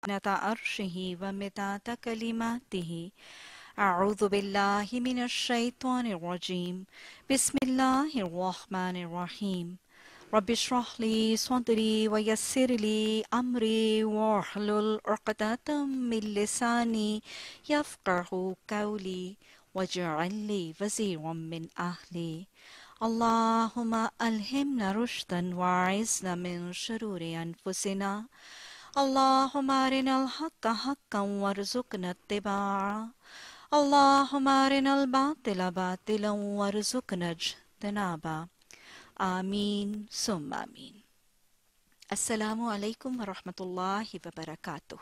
زينة عرشه ومداد كلماته أعوذ بالله من الشيطان الرجيم بسم الله الرحمن الرحيم رب اشرح لي صدري ويسر لي أمري واحلل عقدة من لساني يفقه قولي واجعل لي وزيرا من أهلي اللهم ألهمنا رشدا وأعذنا من شرور أنفسنا اللهم أرنا الحق حقا وارزقنا اتباعه اللهم أرنا الباطل باطلا وارزقنا اجتنابه آمین ثم آمین۔ السلام علیکم ورحمۃ اللہ وبرکاتہ۔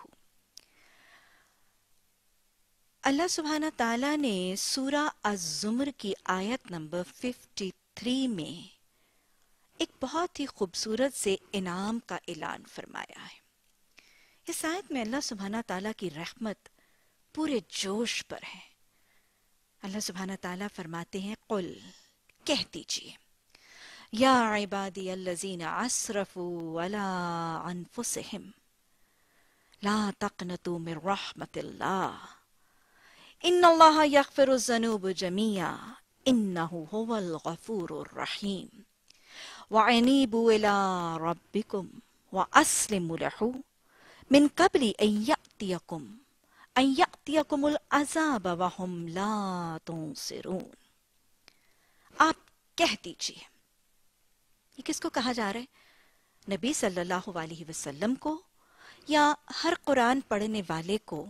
اللہ سبحانہ تعالیٰ نے سورہ الزمر کی آیت نمبر 53 میں ایک بہت ہی خوبصورت سے انعام کا اعلان فرمایا ہے۔ اس آیت میں اللہ سبحانہ تعالیٰ کی رحمت پورے جوش پر ہے۔ اللہ سبحانہ تعالیٰ فرماتے ہیں قل، کہہ دیجئے، یا عبادی الذین اسرفوا علی انفسہم لا تقنطوا من رحمت اللہ ان اللہ یغفر الذنوب جميعا انہ هو الغفور الرحیم وانیبوا الی ربکم واسلموا لہ من قبل ان یأتیکم العذاب وہم لا تنصرون۔ آپ کہہ دیجئے، یہ کس کو کہا جا رہا ہے؟ نبی صلی اللہ علیہ وسلم کو، یا ہر قرآن پڑھنے والے کو،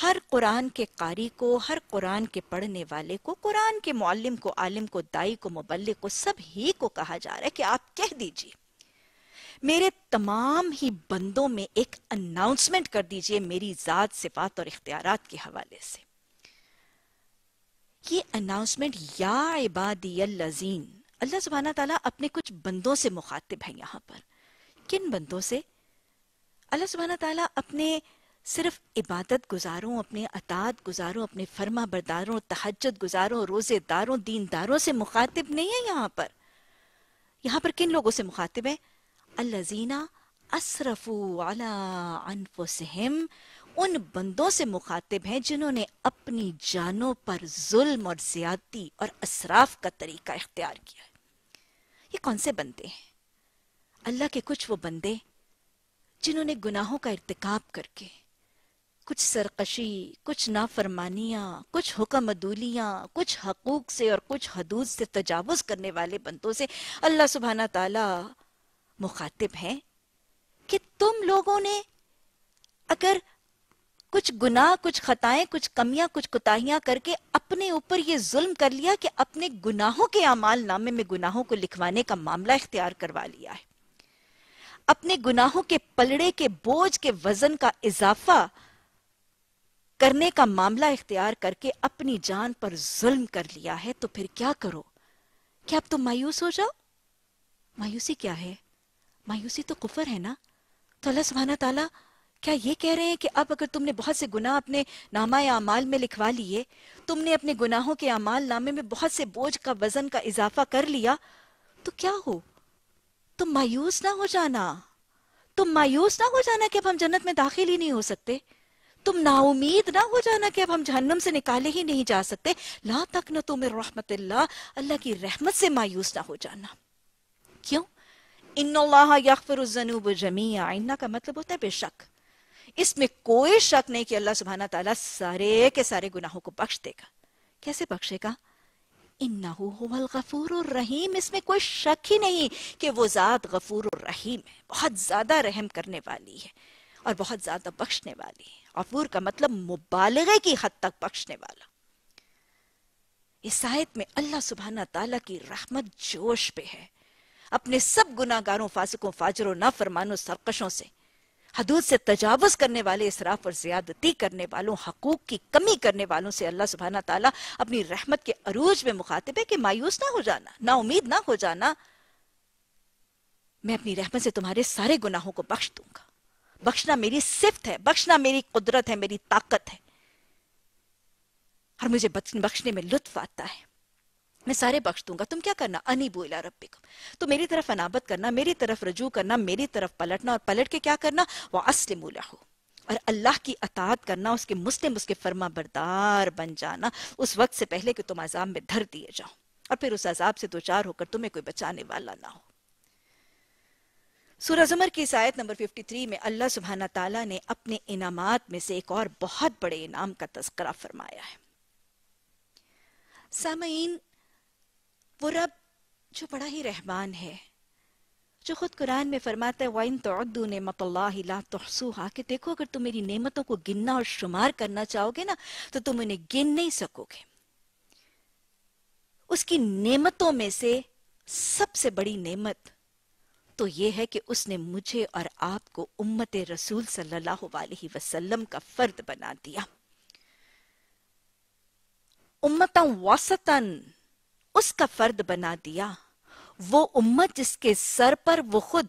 ہر قرآن کے قاری کو، ہر قرآن کے پڑھنے والے کو، قرآن کے معلم کو، عالم کو، دائی کو، مبلغ کو، سب ہی کو کہا جا رہا ہے کہ آپ کہہ دیجئے، میرے تمام ہی بندوں میں ایک اناؤنسمنٹ کر دیجئے میری ذات، صفات اور اختیارات کے حوالے سے۔ یہ اناؤنسمنٹ یا عبادی الذین، اللہ سبحانہ تعالیٰ اپنے کچھ بندوں سے مخاطب ہیں یہاں پر۔ کن بندوں سے؟ اللہ سبحانہ تعالیٰ اپنے صرف عبادت گزاروں، اپنے اطاعت گزاروں، اپنے فرما برداروں، تہجد گزاروں، روزے داروں، دینداروں سے مخاطب نہیں ہے یہاں پر۔ یہاں پر کن لوگوں سے مخاطب ہے؟ الذین اسرفوا علی انفسہم، ان بندوں سے مخاطب ہیں جنہوں نے اپنی جانوں پر ظلم اور زیادتی اور اسراف کا طریقہ اختیار کیا ہے۔ یہ کون سے بندے ہیں؟ اللہ کے کچھ وہ بندے جنہوں نے گناہوں کا ارتکاب کر کے، کچھ سرکشی، کچھ نافرمانیاں، کچھ حکم عدولیاں، کچھ حقوق سے اور کچھ حدود سے تجاوز کرنے والے بندوں سے اللہ سبحانہ تعالی مخاطب ہیں کہ تم لوگوں نے اگر کچھ گناہ، کچھ خطائیں، کچھ کمیاں، کچھ کوتاہیاں کر کے اپنے اوپر یہ ظلم کر لیا کہ اپنے گناہوں کے اعمال نامے میں گناہوں کو لکھوانے کا معاملہ اختیار کروا لیا ہے، اپنے گناہوں کے پلڑے کے بوجھ کے وزن کا اضافہ کرنے کا معاملہ اختیار کر کے اپنی جان پر ظلم کر لیا ہے، تو پھر کیا کرو؟ کیا اب تم مایوس ہو جاؤ؟ مایوسی کیا ہے؟ مایوسی تو کفر ہے نا۔ تو اللہ سبحانہ تعالیٰ کیا یہ کہہ رہے ہیں کہ اب اگر تم نے بہت سے گناہ اپنے نامہ اعمال میں لکھوا لیے، تم نے اپنے گناہوں کے اعمال نامے میں بہت سے بوجھ کا وزن کا اضافہ کر لیا، تو کیا ہو؟ تم مایوس نہ ہو جانا، تم مایوس نہ ہو جانا کہ اب ہم جنت میں داخل ہی نہیں ہو سکتے، تم نا امید نہ ہو جانا کہ اب ہم جہنم سے نکالے ہی نہیں جا سکتے۔ لا تقنطوا من رحمت اللہ، اللہ کی رحمت سے مایوس نہ ہو جانا۔ کیوں؟ ان اللہ یغفر الذنوب جميعا، ان کا مطلب ہوتا ہے بے شک، اس میں کوئی شک نہیں کہ اللہ سبحانہ تعالیٰ سارے کے سارے گناہوں کو بخش دے گا۔ کیسے بخشے گا؟ انہ هو الغفور الرحیم، اس میں کوئی شک ہی نہیں کہ وہ ذات غفور الرحیم ہے، بہت زیادہ رحم کرنے والی ہے اور بہت زیادہ بخشنے والی ہے۔ غفور کا مطلب مبالغے کی حد تک بخشنے والا۔ اس آیت میں اللہ سبحانہ تعالیٰ کی رحمت جوش پہ ہے، اپنے سب گناہگاروں، فاسقوں، فاجروں، نافرمانوں، سرکشوں سے، حدود سے تجاوز کرنے والے، اسراف اور زیادتی کرنے والوں، حقوق کی کمی کرنے والوں سے اللہ سبحانہ تعالیٰ اپنی رحمت کے عروج میں مخاطب ہے کہ مایوس نہ ہو جانا، نا امید نہ ہو جانا، میں اپنی رحمت سے تمہارے سارے گناہوں کو بخش دوں گا۔ بخشنا میری صفت ہے، بخشنا میری قدرت ہے، میری طاقت ہے، اور مجھے بخشنے میں لطف آتا ہے۔ میں سارے بخش دوں گا، تم کیا کرنا؟ انیبوا الی ربکم، تو میری طرف انابت کرنا، میری طرف رجوع کرنا، میری طرف پلٹنا، اور پلٹ کے کیا کرنا؟ واسلموا لہ، اور اللہ کی اطاعت کرنا، اس کے مسلم، اس کے فرما بردار بن جانا اس وقت سے پہلے کہ تم عذاب میں دھر دیے جاؤ اور پھر اس عذاب سے دوچار ہو کر تمہیں کوئی بچانے والا نہ ہو۔ سورہ زمر کی اس آیت نمبر 53 میں اللہ سبحانہ تعالیٰ نے اپنے انعامات میں سے ایک اور بہت بڑے انعام کا تذکرہ فرمایا ہے۔ سامعین، وہ رب جو بڑا ہی رحمان ہے، جو خود قرآن میں فرماتا ہے وَإِن تُعُدُّوا نِعْمَةَ اللَّهِ لَا تُحْصُوهَا، کہ دیکھو اگر تم میری نعمتوں کو گننا اور شمار کرنا چاہو گے نا تو تم انہیں گن نہیں سکو گے۔ اس کی نعمتوں میں سے سب سے بڑی نعمت تو یہ ہے کہ اس نے مجھے اور آپ کو امت رسول صلی اللہ علیہ وسلم کا فرد بنا دیا۔ امتاً وسطاً اس کا فرد بنا دیا، وہ امت جس کے سر پر وہ خود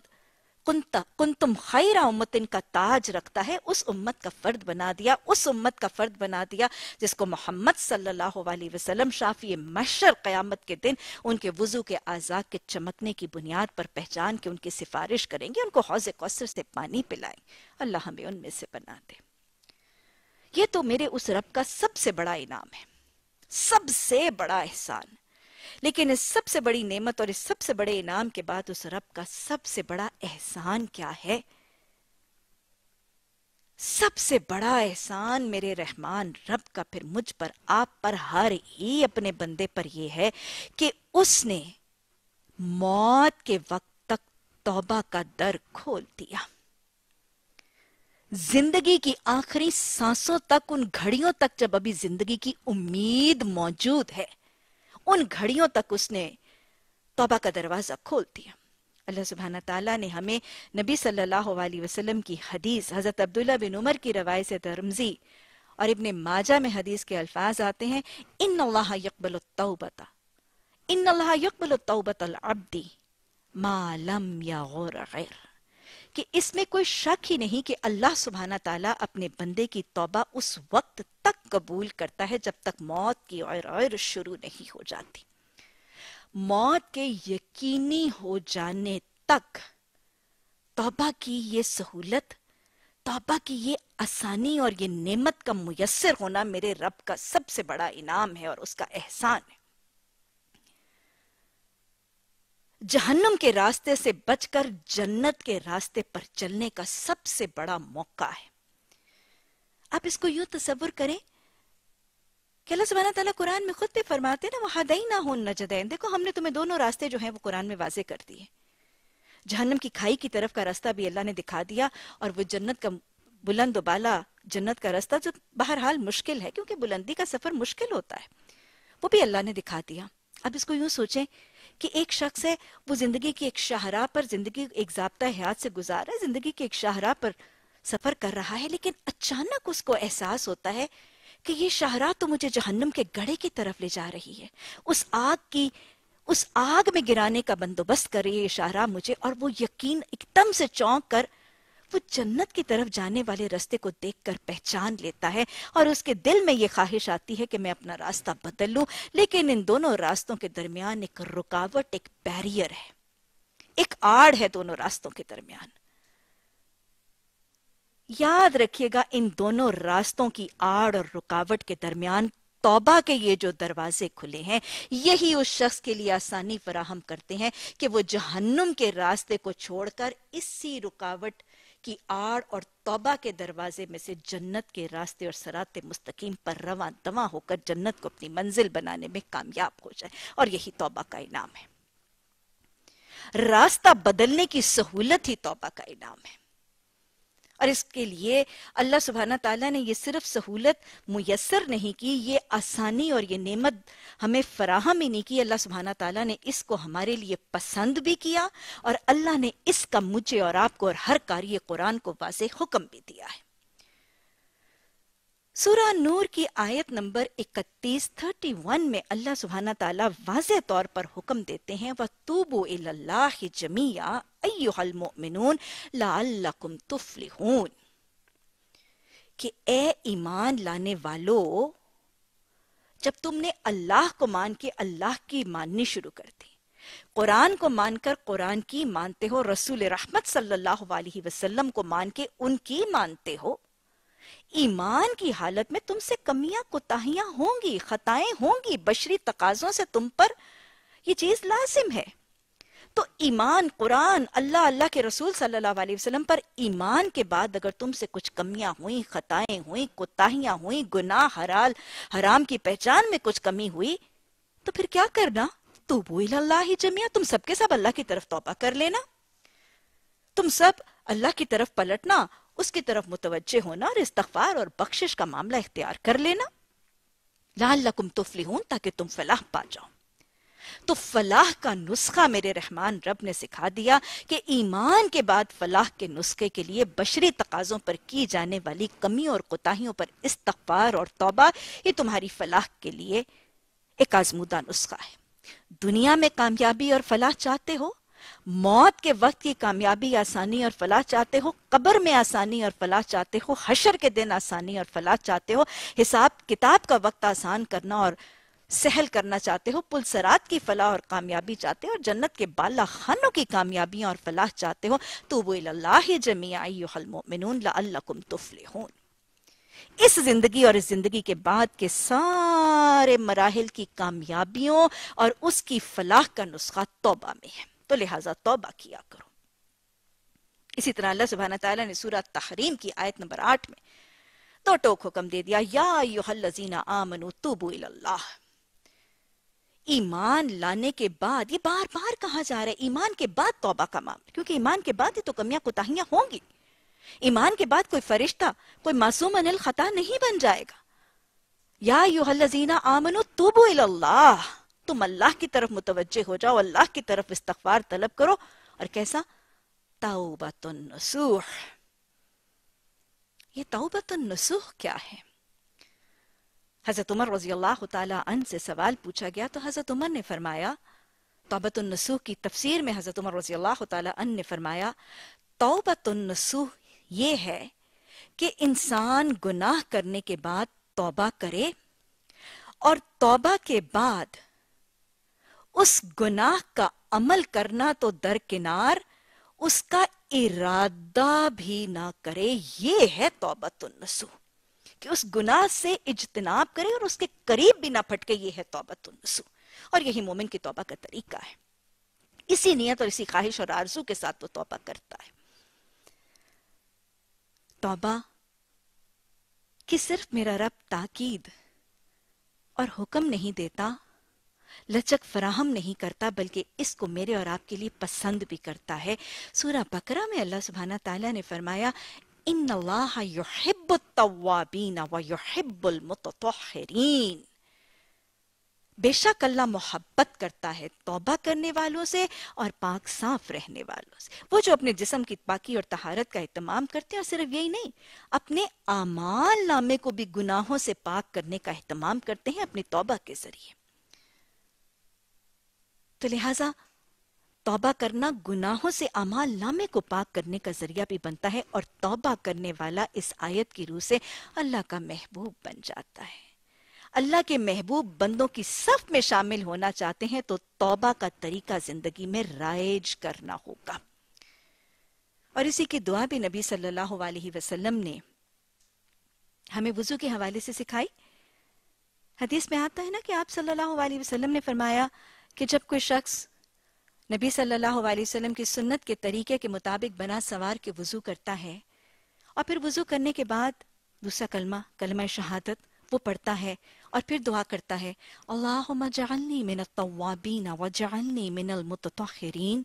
کنتم خیر امتن کا تاج رکھتا ہے، اس امت کا فرد بنا دیا، اس امت کا فرد بنا دیا جس کو محمد صلی اللہ علیہ وسلم شافی محشر قیامت کے دن ان کے وضو کے اعضاء کے چمکنے کی بنیاد پر پہچان کے ان کی سفارش کریں گے، ان کو حوض کوثر سے پانی پلائیں۔ اللہ ہمیں ان میں سے بنا دے۔ یہ تو میرے اس رب کا سب سے بڑا انعام ہے، سب سے بڑا احسان۔ لیکن اس سب سے بڑی نعمت اور اس سب سے بڑے انعام کے بعد اس رب کا سب سے بڑا احسان کیا ہے؟ سب سے بڑا احسان میرے رحمان رب کا پھر مجھ پر، آپ پر، ہر ہی اپنے بندے پر یہ ہے کہ اس نے موت کے وقت تک توبہ کا در کھول دیا۔ زندگی کی آخری سانسوں تک، ان گھڑیوں تک جب ابھی زندگی کی امید موجود ہے، ان گھڑیوں تک اس نے توبہ کا دروازہ کھول دیا۔ اللہ سبحانہ تعالیٰ نے ہمیں نبی صلی اللہ علیہ وسلم کی حدیث، حضرت عبداللہ بن عمر کی روایت سے ترمذی اور ابن ماجہ میں حدیث کے الفاظ آتے ہیں، ان اللہ یقبل التوبۃ، ان اللہ یقبل التوبۃ العبد ما لم یغر غیر، کہ اس میں کوئی شک ہی نہیں کہ اللہ سبحانہ تعالیٰ اپنے بندے کی توبہ اس وقت تک قبول کرتا ہے جب تک موت کی غیر شروع نہیں ہو جاتی۔ موت کے یقینی ہو جانے تک توبہ کی یہ سہولت، توبہ کی یہ آسانی اور یہ نعمت کا میسر ہونا میرے رب کا سب سے بڑا انعام ہے اور اس کا احسان ہے۔ جہنم کے راستے سے بچ کر جنت کے راستے پر چلنے کا سب سے بڑا موقع ہے۔ آپ اس کو یوں تصور کریں کہ اللہ سبحانہ تعالیٰ قرآن میں خود بھی فرماتے ہیں نا وَهَدَيْنَاهُ النَّجْدَيْنِ، دیکھو ہم نے تمہیں دونوں راستے جو ہیں وہ قرآن میں واضح کر دیے۔ جہنم کی کھائی کی طرف کا راستہ بھی اللہ نے دکھا دیا، اور وہ جنت کا بلند و بالا جنت کا راستہ جو بہرحال مشکل ہے کیونکہ بلندی کا سفر مشکل ہوتا ہے، وہ بھی اللہ نے دکھا دیا۔ اب اس کو یوں سوچیں کہ ایک شخص ہے، وہ زندگی کی ایک شاہراہ پر، زندگی ایک ضابطہ حیات سے گزار رہا ہے، زندگی کی ایک شاہراہ پر سفر کر رہا ہے، لیکن اچانک اس کو احساس ہوتا ہے کہ یہ شاہراہ تو مجھے جہنم کے گڑھے کی طرف لے جا رہی ہے، اس آگ میں گرانے کا بندوبست کر رہی ہے یہ شاہراہ مجھے، اور وہ یقین ایک دم سے چونک کر وہ جنت کی طرف جانے والے راستے کو دیکھ کر پہچان لیتا ہے، اور اس کے دل میں یہ خواہش آتی ہے کہ میں اپنا راستہ بدل لوں، لیکن ان دونوں راستوں کے درمیان ایک رکاوٹ، ایک بیریئر ہے، ایک آڑ ہے دونوں راستوں کے درمیان۔ یاد رکھیے گا، ان دونوں راستوں کی آڑ اور رکاوٹ کے درمیان توبہ کے یہ جو دروازے کھلے ہیں، یہی اس شخص کے لیے آسانی فراہم کرتے ہیں کہ وہ جہنم کے راستے کو چھوڑ کر اسی رکاوٹ کی آڑ اور توبہ کے دروازے میں سے جنت کے راستے اور صراط مستقیم پر رواں دواں ہو کر جنت کو اپنی منزل بنانے میں کامیاب ہو جائے، اور یہی توبہ کا انعام ہے۔ راستہ بدلنے کی سہولت ہی توبہ کا انعام ہے، اور اس کے لیے اللہ سبحانہ تعالیٰ نے یہ صرف سہولت میسر نہیں کی، یہ آسانی اور یہ نعمت ہمیں فراہم ہی نہیں کی، اللہ سبحانہ تعالیٰ نے اس کو ہمارے لیے پسند بھی کیا، اور اللہ نے اس کا مجھے اور آپ کو اور ہر قاری قرآن کو واضح حکم بھی دیا ہے۔ سورہ نور کی آیت نمبر 31 میں اللہ سبحانہ تعالیٰ واضح طور پر حکم دیتے ہیں وَتُوبُوا إِلَى اللَّهِ جَمِيعًا أَيُّهَا الْمُؤْمِنُونَ لَعَلَّكُمْ تُفْلِحُونَ، کہ اے ایمان لانے والو، جب تم نے اللہ کو مان کے اللہ کی ماننی شروع کر دی، قرآن کو مان کر قرآن کی مانتے ہو، رسول رحمت صلی اللہ علیہ وسلم کو مان کے ان کی مانتے ہو، ایمان کی حالت میں تم سے کمیاں کوتاہیاں ہوں گی، خطائیں ہوں گی، بشری تقاضوں سے تم پر یہ چیز لازم ہے۔ تو ایمان، قرآن، اللہ کے رسول صلی اللہ علیہ وسلم پر ایمان کے بعد اگر تم سے کچھ کمیاں ہوئیں، خطائیں ہوئیں، کوتاہیاں ہوئیں، گناہ حرام کی پہچان میں کچھ کمی ہوئی، تو پھر کیا کرنا؟ توبوا الی اللہ جمیعا، تم سب کے سب اللہ کی طرف توبہ کر لینا، تم سب اللہ کی طرف پلٹنا، اس کی طرف متوجہ ہونا اور استغفار اور بخشش کا معاملہ اختیار کر لینا، لعلکم تفلحون، تاکہ تم فلاح پا جاؤ۔ تو فلاح کا نسخہ میرے رحمان رب نے سکھا دیا کہ ایمان کے بعد فلاح کے نسخے کے لیے بشری تقاضوں پر کی جانے والی کمیوں اور کوتاہیوں پر استغفار اور توبہ، یہ تمہاری فلاح کے لیے ایک آزمودہ نسخہ ہے۔ دنیا میں کامیابی اور فلاح چاہتے ہو، موت کے وقت کی کامیابی، آسانی اور فلاح چاہتے ہو، قبر میں آسانی اور فلاح چاہتے ہو، حشر کے دن آسانی اور فلاح چاہتے ہو، حساب کتاب کا وقت آسان کرنا اور سہل کرنا چاہتے ہو، پل صراط کی فلاح اور کامیابی چاہتے ہو، اور جنت کے بالا خانوں کی کامیابیاں اور فلاح چاہتے ہو، توبوا الی اللہ جمیعا ایھا المؤمنون لعلکم تفلحون۔ اس زندگی اور اس زندگی کے بعد کے سارے مراحل کی کامیابیوں اور اس کی فلاح کا نسخہ توبہ میں ہے، تو لہٰذا توبہ کیا کرو۔ اسی طرح اللہ سبحانہ تعالیٰ نے سورہ تحریم کی آیت نمبر 8 میں دو ٹوک حکم دے دیا، یا ایھا الذین آمنوا توبوا الی اللہ۔ ایمان لانے کے بعد، یہ بار بار کہا جا رہا ہے، ایمان کے بعد توبہ کا معاملہ، کیونکہ ایمان کے بعد ہی تو کمیاں کوتاہیاں ہوں گی۔ ایمان کے بعد کوئی فرشتہ، کوئی معصوم عن الخطا نہیں بن جائے گا۔ یا ایھا الذین آمنوا توبوا الی اللہ، تم اللہ کی طرف متوجہ ہو جاؤ، اللہ کی طرف استغفار طلب کرو، اور کیسا؟ توبۃ النصوح۔ یہ توبۃ النصوح کیا ہے؟ حضرت عمر رضی اللہ تعالی عنہ سے سوال پوچھا گیا تو حضرت عمر نے فرمایا، توبۃ النصوح کی تفسیر میں حضرت عمر رضی اللہ تعالی عنہ نے فرمایا، توبۃ النصوح یہ ہے کہ انسان گناہ کرنے کے بعد توبہ کرے، اور توبہ کے بعد اس گناہ کا عمل کرنا تو درکنار، اس کا ارادہ بھی نہ کرے، یہ ہے توبۃ النصوح، کہ اس گناہ سے اجتناب کرے اور اس کے قریب بھی نہ پھٹکے، یہ ہے توبۃ النصوح۔ اور یہی مومن کی توبہ کا طریقہ ہے، اسی نیت اور اسی خواہش اور آرزو کے ساتھ وہ توبہ کرتا ہے۔ توبہ کہ صرف میرا رب تاکید اور حکم نہیں دیتا، لچک فراہم نہیں کرتا، بلکہ اس کو میرے اور آپ کے لیے پسند بھی کرتا ہے۔ سورہ بقرہ میں اللہ سبحانہ تعالیٰ نے فرمایا، ان اللہ یحب التوابین ویحب المتطہرین، بے شک اللہ محبت کرتا ہے توبہ کرنے والوں سے اور پاک صاف رہنے والوں سے، وہ جو اپنے جسم کی پاکی اور طہارت کا اہتمام کرتے ہیں، اور صرف یہی نہیں، اپنے اعمال نامے کو بھی گناہوں سے پاک کرنے کا اہتمام کرتے ہیں اپنی توبہ کے ذریعے۔ تو لہٰذا توبہ کرنا گناہوں سے اعمال نامے کو پاک کرنے کا ذریعہ بھی بنتا ہے، اور توبہ کرنے والا اس آیت کی روح سے اللہ کا محبوب بن جاتا ہے۔ اللہ کے محبوب بندوں کی صف میں شامل ہونا چاہتے ہیں تو توبہ کا طریقہ زندگی میں رائج کرنا ہوگا۔ اور اسی کی دعا بھی نبی صلی اللہ علیہ وسلم نے ہمیں وضو کے حوالے سے سکھائی۔ حدیث میں آتا ہے نا کہ آپ صلی اللہ علیہ وسلم نے فرمایا کہ جب کوئی شخص نبی صلی اللہ علیہ وسلم کی سنت کے طریقے کے مطابق بنا سوار کے وضو کرتا ہے، اور پھر وضو کرنے کے بعد دوسرا کلمہ، کلمہ شہادت وہ پڑھتا ہے، اور پھر دعا کرتا ہے، اللہم اجعلنی من التوابین وجعلنی من المتطہرین،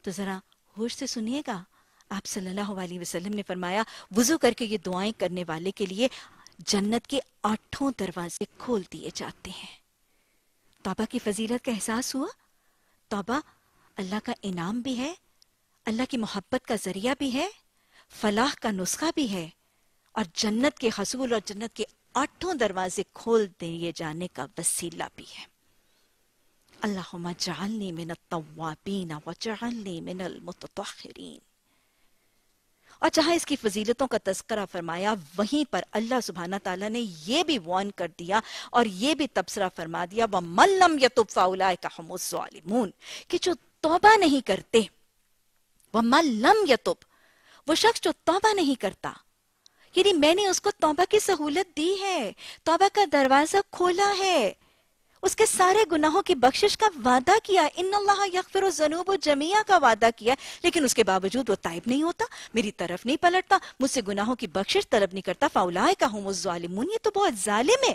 تو ذرا ہوش سے سنیے گا، آپ صلی اللہ علیہ وسلم نے فرمایا وضو کر کے یہ دعائیں کرنے والے کے لیے جنت کے 8 دروازے کھول دیے جاتے ہیں۔ توبہ کی فضیلت کا احساس ہوا؟ توبہ اللہ کا انعام بھی ہے، اللہ کی محبت کا ذریعہ بھی ہے، فلاح کا نسخہ بھی ہے، اور جنت کے حصول اور جنت کے 8 دروازے کھول دیے جانے کا وسیلہ بھی ہے۔ اللہم اجعلنی من التوابین وجعلنی من المتطہرین۔ اور جہاں اس کی فضیلتوں کا تذکرہ فرمایا، وہیں پر اللہ سبحانہ تعالیٰ نے یہ بھی وارن کر دیا اور یہ بھی تبصرہ فرما دیا، وَمَن لَّمْ يَتُبْ فَأُولَٰئِكَ هُمُ الظَّالِمُونَ، کہ جو توبہ نہیں کرتے، وَمَن لَّمْ يَتُبْ، وہ شخص جو توبہ نہیں کرتا، یعنی میں نے اس کو توبہ کی سہولت دی ہے، توبہ کا دروازہ کھولا ہے، اس کے سارے گناہوں کی بخشش کا وعدہ کیا، ان اللہ یغفر الذنوب جمیعا کا وعدہ کیا، لیکن اس کے باوجود وہ تائب نہیں ہوتا، میری طرف نہیں پلٹتا، مجھ سے گناہوں کی بخشش طلب نہیں کرتا۔ فاولئک هم الظالمون، یہ تو بہت ظالم ہے،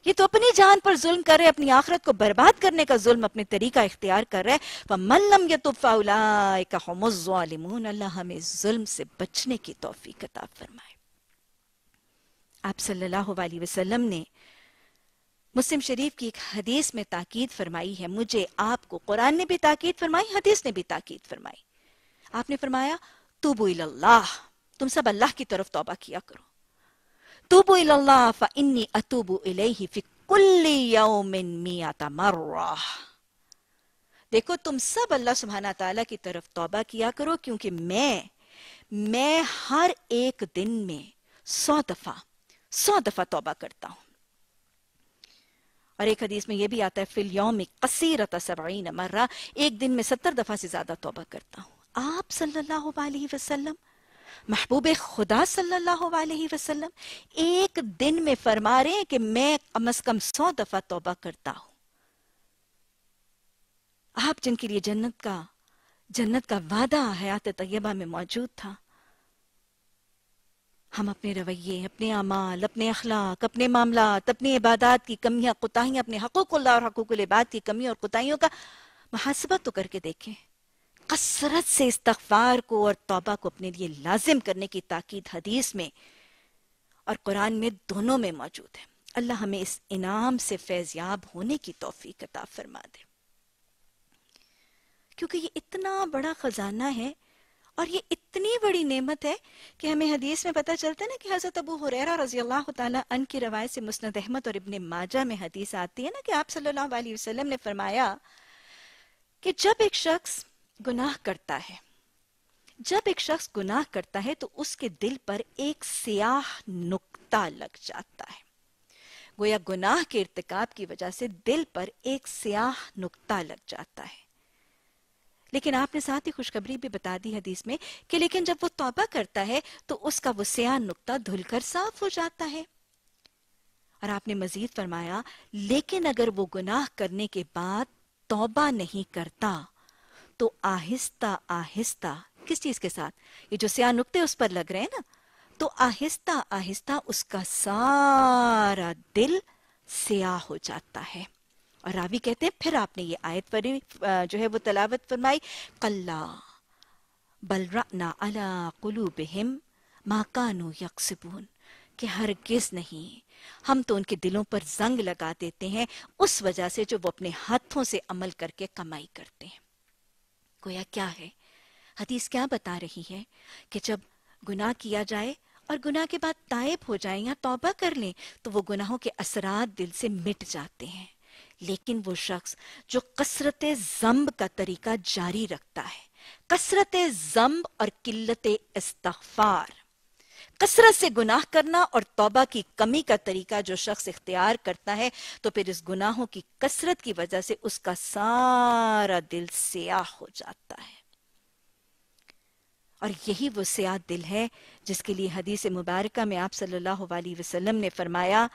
یہ تو اپنی جان پر ظلم کر رہے، اپنی آخرت کو برباد کرنے کا ظلم اپنے طریقہ اختیار کر رہے۔ فَمَن لَمْ يَتُبْ فَأُولَئِكَ هُمُ الظَّالِمُونَ، اللہ ہمیں ظلم سے بچنے کی توفیق عطا فرمائے۔ آپ صلی اللہ علیہ وسلم نے مسلم شریف کی ایک حدیث میں تاکید فرمائی ہے، مجھے آپ کو قرآن نے بھی تاکید فرمائی، حدیث نے بھی تاکید فرمائی۔ آپ نے فرمایا توبو اللہ، تم سب اللہ کی طرف توبہ کیا کرو۔ توبو اللہ فانی اتوب الیہ فی کل یوم 100 مرہ، دیکھو تم سب اللہ سبحانہ تعالیٰ کی طرف توبہ کیا کرو، کیونکہ میں ہر ایک دن میں 100 دفعہ توبہ کرتا ہوں۔ اور ایک حدیث میں یہ بھی آتا ہے فی الیوم قصیرۃ 70 مرہ، ایک دن میں 70 دفعہ سے زیادہ توبہ کرتا ہوں۔ آپ صلی اللہ علیہ وسلم، محبوب خدا صلی اللہ علیہ وسلم ایک دن میں فرما رہے ہیں کہ میں کم از کم 100 دفعہ توبہ کرتا ہوں۔ آپ جن کے لیے جنت کا وعدہ حیات طیبہ میں موجود تھا، ہم اپنے رویے، اپنے اعمال، اپنے اخلاق، اپنے معاملات، اپنی عبادات کی کمیاں کوتاہیاں، اپنے حقوق اللہ اور حقوق العباد کی کمیوں اور کوتاہیوں کا محاسبہ تو کر کے دیکھیں۔ کثرت سے استغفار کو اور توبہ کو اپنے لیے لازم کرنے کی تاکید حدیث میں اور قرآن میں دونوں میں موجود ہے۔ اللہ ہمیں اس انعام سے فیضیاب ہونے کی توفیق عطا فرما دے، کیونکہ یہ اتنا بڑا خزانہ ہے اور یہ اتنی بڑی نعمت ہے کہ ہمیں حدیث میں پتہ چلتا ہے نا کہ حضرت ابو ہریرہ رضی اللہ تعالیٰ عنہ کی روایت سے مسند احمد اور ابن ماجہ میں حدیث آتی ہے نا کہ آپ صلی اللہ علیہ وسلم نے فرمایا کہ جب ایک شخص گناہ کرتا ہے تو اس کے دل پر ایک سیاہ نقطہ لگ جاتا ہے، گویا گناہ کے ارتکاب کی وجہ سے دل پر ایک سیاہ نقطہ لگ جاتا ہے۔ لیکن آپ نے ساتھ ہی خوشخبری بھی بتا دی حدیث میں کہ لیکن جب وہ توبہ کرتا ہے تو اس کا وہ سیاہ نقطہ دھل کر صاف ہو جاتا ہے۔ اور آپ نے مزید فرمایا لیکن اگر وہ گناہ کرنے کے بعد توبہ نہیں کرتا تو آہستہ آہستہ، کس چیز کے ساتھ؟ یہ جو سیاہ نقطے اس پر لگ رہے ہیں نا، تو آہستہ آہستہ اس کا سارا دل سیاہ ہو جاتا ہے۔ اور راوی کہتے ہیں پھر آپ نے یہ آیت جو ہے وہ تلاوت فرمائی، کلا بل رأنا علی قلوبہم ما کانوا یکسبون، کہ ہرگز نہیں، ہم تو ان کے دلوں پر زنگ لگا دیتے ہیں اس وجہ سے جو وہ اپنے ہاتھوں سے عمل کر کے کمائی کرتے ہیں۔ گویا کیا ہے، حدیث کیا بتا رہی ہے کہ جب گناہ کیا جائے اور گناہ کے بعد تائب ہو جائیں یا توبہ کر لیں تو وہ گناہوں کے اثرات دل سے مٹ جاتے ہیں، لیکن وہ شخص جو کثرت ذنب کا طریقہ جاری رکھتا ہے، کثرت ذنب اور قلت استغفار، کثرت سے گناہ کرنا اور توبہ کی کمی کا طریقہ جو شخص اختیار کرتا ہے تو پھر اس گناہوں کی کثرت کی وجہ سے اس کا سارا دل سیاہ ہو جاتا ہے۔ اور یہی وہ سیاہ دل ہے جس کے لیے حدیث مبارکہ میں آپ صلی اللہ علیہ وسلم نے فرمایا،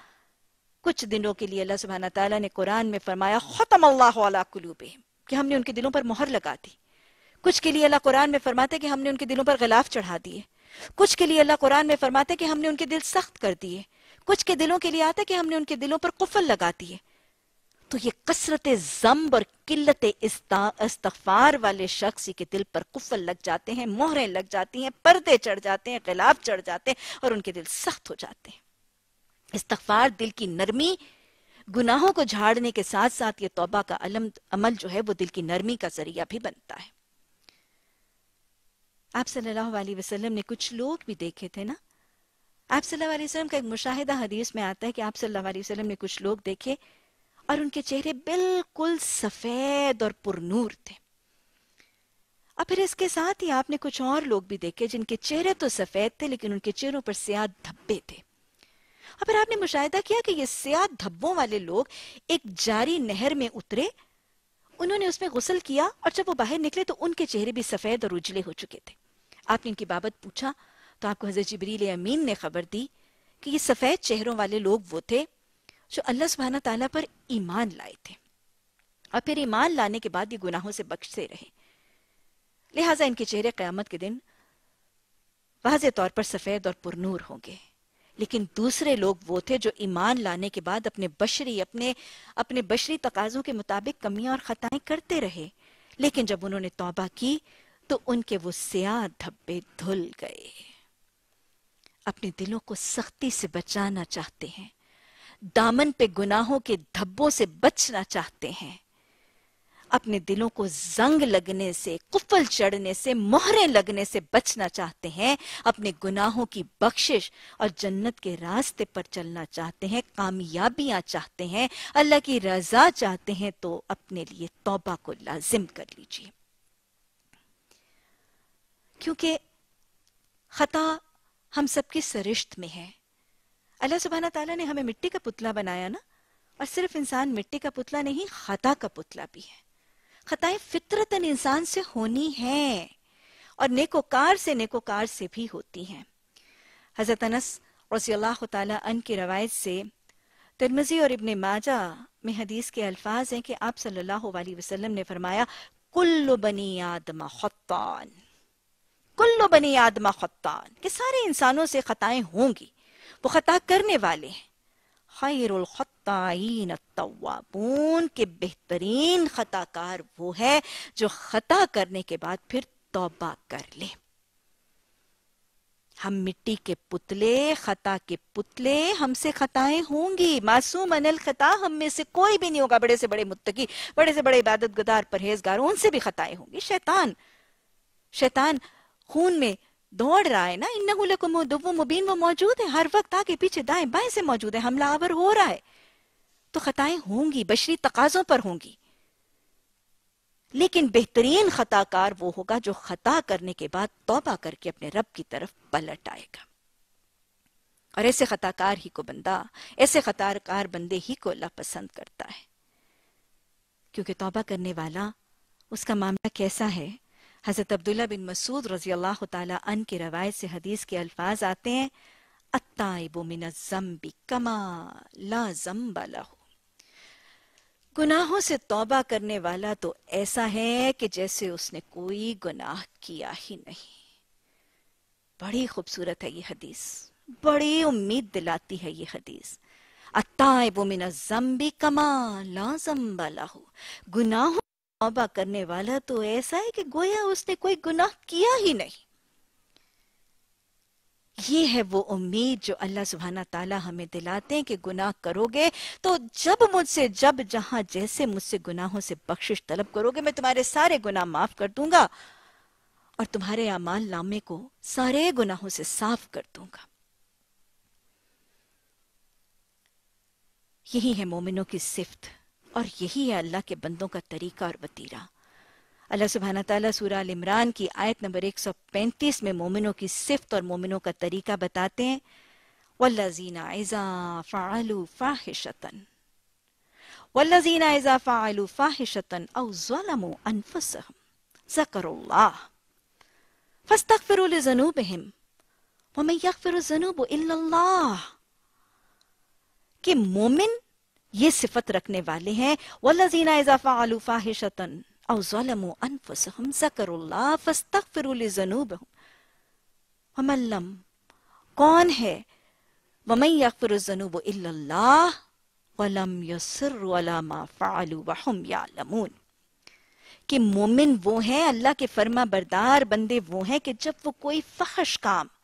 کچھ دنوں کے لیے اللہ سبحانہ تعالیٰ نے قرآن میں فرمایا ختم اللہ علی قلوبہم، کہ ہم نے ان کے دلوں پر مہر لگا دی۔ کچھ کے لیے اللہ قرآن میں فرماتے کہ ہم نے ان کے دلوں پر غلاف چڑھا دیے۔ کچھ کے لیے اللہ قرآن میں فرماتے کہ ہم نے ان کے دل سخت کر دیے۔ کچھ کے دلوں کے لیے آتا ہے کہ ہم نے ان کے دلوں پر قفل لگا دیے۔ تو یہ کثرت ذنب اور قلت استغفار والے شخص کے دل پر قفل لگ جاتے ہیں، مہریں لگ جاتی ہیں، پردے چڑھ جاتے ہیں، غلاف چڑھ جاتے ہیں اور ان کے دل سخت ہو جاتے ہیں۔ استغفار دل کی نرمی، گناہوں کو جھاڑنے کے ساتھ ساتھ یہ توبہ کا عمل جو ہے وہ دل کی نرمی کا ذریعہ بھی بنتا ہے۔ آپ صلی اللہ علیہ وسلم نے کچھ لوگ بھی دیکھے تھے نا، آپ صلی اللہ علیہ وسلم کا ایک مشاہدہ حدیث میں آتا ہے کہ آپ صلی اللہ علیہ وسلم نے کچھ لوگ دیکھے اور ان کے چہرے بالکل سفید اور پرنور تھے، اور پھر اس کے ساتھ ہی آپ نے کچھ اور لوگ بھی دیکھے جن کے چہرے تو سفید تھے لیکن ان کے چہروں پر سیاہ دھبے تھے، اور پھر آپ نے مشاہدہ کیا کہ یہ سیاہ دھبوں والے لوگ ایک جاری نہر میں اترے، انہوں نے اس میں غسل کیا اور جب وہ باہر نکلے تو ان کے چہرے بھی سفید اور اجلے ہو چکے تھے۔ آپ نے ان کی بابت پوچھا تو آپ کو حضرت جبریل امین نے خبر دی کہ یہ سفید چہروں والے لوگ وہ تھے جو اللہ سبحانہ تعالیٰ پر ایمان لائے تھے اور پھر ایمان لانے کے بعد یہ گناہوں سے بچتے رہے، لہٰذا ان کے چہرے قیامت کے دن واضح طور پر سفید اور پرنور ہوں گے۔ لیکن دوسرے لوگ وہ تھے جو ایمان لانے کے بعد اپنے بشری تقاضوں کے مطابق کمیاں اور خطائیں کرتے رہے، لیکن جب انہوں نے توبہ کی تو ان کے وہ سیاہ دھبے دھل گئے۔ اپنے دلوں کو سختی سے بچانا چاہتے ہیں، دامن پہ گناہوں کے دھبوں سے بچنا چاہتے ہیں، اپنے دلوں کو زنگ لگنے سے، قفل چڑھنے سے، مہریں لگنے سے بچنا چاہتے ہیں، اپنے گناہوں کی بخشش اور جنت کے راستے پر چلنا چاہتے ہیں، کامیابیاں چاہتے ہیں، اللہ کی رضا چاہتے ہیں، تو اپنے لیے توبہ کو لازم کر لیجیے۔ کیونکہ خطا ہم سب کی سرشت میں ہے۔ اللہ سبحانہ تعالیٰ نے ہمیں مٹی کا پتلا بنایا نا، اور صرف انسان مٹی کا پتلا نہیں، خطا کا پتلا بھی ہے۔ خطائیں فطرتاً انسان سے ہونی ہیں اور نیکوکار سے بھی ہوتی ہیں۔ حضرت انس رضی اللہ تعالیٰ عنہ کی روایت سے ترمذی اور ابن ماجہ میں حدیث کے الفاظ ہیں کہ آپ صلی اللہ علیہ وسلم نے فرمایا کل بنی آدم خطان، کل بنی آدم خطان، کہ سارے انسانوں سے خطائیں ہوں گی، وہ خطا کرنے والے ہیں۔ خیر الخطائین التوابون، کہ بہترین خطا کار وہ ہے جو خطا کرنے کے بعد پھر توبہ کر لے۔ ہم مٹی کے پتلے، خطا کے پتلے، ہم سے خطائیں ہوں گی، معصوم عن الخطا، ہم میں سے کوئی بھی نہیں ہوگا بڑے سے بڑے متقی، بڑے سے بڑے عبادت گزار، پرہیزگار، ان سے بھی خطائیں ہوں گی۔ شیطان خون میں دوڑ رہا ہے نا، انہو لکم عدو مبین، وہ موجود ہے ہر وقت، آگے پیچھے دائیں بائیں سے موجود ہے، حملہ آور ہو رہا ہے، تو خطائیں ہوں گی، بشری تقاضوں پر ہوں گی۔ لیکن بہترین خطا کار وہ ہوگا جو خطا کرنے کے بعد توبہ کر کے اپنے رب کی طرف پلٹ آئے گا۔ اور ایسے خطا کار بندے ہی کو اللہ پسند کرتا ہے، کیونکہ توبہ کرنے والا، اس کا معاملہ کیسا ہے؟ حضرت عبداللہ بن مسعود رضی اللہ تعالیٰ عنہ کی روایت سے حدیث کے الفاظ آتے ہیں التائب من الذنب کما لا ذنب لہ، گناہوں سے توبہ کرنے والا تو ایسا ہے کہ جیسے اس نے کوئی گناہ کیا ہی نہیں۔ بڑی خوبصورت ہے یہ حدیث، بڑی امید دلاتی ہے یہ حدیث۔ التائب من الذنب کما لا ذنب لہ، گناہوں سے توبہ کرنے والا تو ایسا ہے کہ گویا اس نے کوئی گناہ کیا ہی نہیں۔ یہ ہے وہ امید جو اللہ سبحانہ تعالیٰ ہمیں دلاتے ہیں کہ گناہ کرو گے تو جب جہاں جیسے مجھ سے گناہوں سے بخشش طلب کرو گے، میں تمہارے سارے گناہ معاف کر دوں گا اور تمہارے اعمال نامے کو سارے گناہوں سے صاف کر دوں گا۔ یہی ہے مومنوں کی صفت اور یہی ہے اللہ کے بندوں کا طریقہ اور وتیرہ۔ اللہ سبحانہ تعالیٰ سورہ ال عمران کی آیت نمبر 135 میں مومنوں کی صفت اور مومنوں کا طریقہ بتاتے ہیں وَالَّذِينَ إِذَا فَعَلُوا فَاحِشَةً أَوْ ظَلَمُوا أَنفُسَهُمْ ذَكَرُوا اللَّهَ فَاسْتَغْفِرُوا لِذُنُوبِهِمْ وَمَن يَغْفِرُ الذُّنُوبَ إِلَّا اللَّهُ، کہ مومن یہ صفت رکھنے والے ہیں وَالَّذِينَ إِذَا فَعَلُوا فَاحِشَةً او ظلموا انفسهم ذکروا اللہ فاستغفروا لذنوبهم ومن لم، کون ہے ومن یغفر الذنوب الا اللہ ولم یصروا علی ما فعلوا وهم یعلمون، کہ مومن وہ ہیں، اللہ کے فرما بردار بندے وہ ہیں کہ جب وہ کوئی فحش کام،